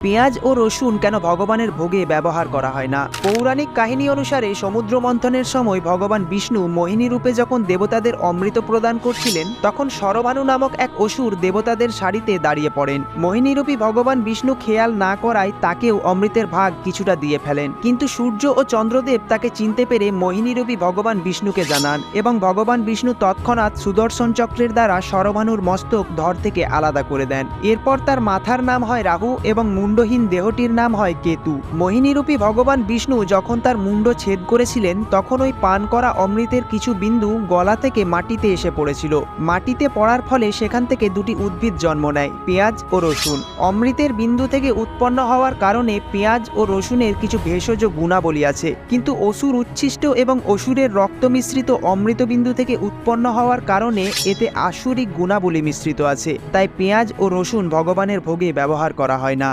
পেঁয়াজ ও রসুন কেন ভগবানের ভোগে ব্যবহার করা হয় না? পৌরাণিক কাহিনী অনুসারে সমুদ্র মন্থনের সময় ভগবান বিষ্ণু মোহিনী রূপে যখন দেবতাদের অমৃত প্রদান করছিলেন, তখন শরভানু নামক এক অসুর দেবতাদের সারিতে দাঁড়িয়ে পড়েন। মোহিনীরূপী ভগবান বিষ্ণু খেয়াল না করায় তাকেও অমৃতের ভাগ কিছুটা দিয়ে ফেলেন, কিন্তু সূর্য ও চন্দ্রদেব তাকে চিনতে পেরে মোহিনীরূপী ভগবান বিষ্ণুকে জানান এবং ভগবান বিষ্ণু তৎক্ষণাৎ সুদর্শন চক্রের দ্বারা শরভানুর মস্তক ধর থেকে আলাদা করে দেন। এরপর তার মাথার নাম হয় রাহু এবং মুন্ডহীন দেহটির নাম হয় কেতু। মোহিনীরূপী ভগবান বিষ্ণু যখন তার মুন্ড ছেদ করেছিলেন, তখন ওই পান করা অমৃতের কিছু বিন্দু গলা থেকে মাটিতে এসে পড়েছিল। মাটিতে পড়ার ফলে সেখান থেকে দুটি উদ্ভিদ জন্ম নেয়, পেঁয়াজ ও রসুন। অমৃতের বিন্দু থেকে উৎপন্ন হওয়ার কারণে পেঁয়াজ ও রসুনের কিছু ভেষজ গুণাবলী আছে, কিন্তু অসুর উচ্ছিষ্ট এবং অসুরের রক্ত মিশ্রিত অমৃত বিন্দু থেকে উৎপন্ন হওয়ার কারণে এতে আসুরিক গুণাবলী মিশ্রিত আছে। তাই পেঁয়াজ ও রসুন ভগবানের ভোগে ব্যবহার করা হয় না।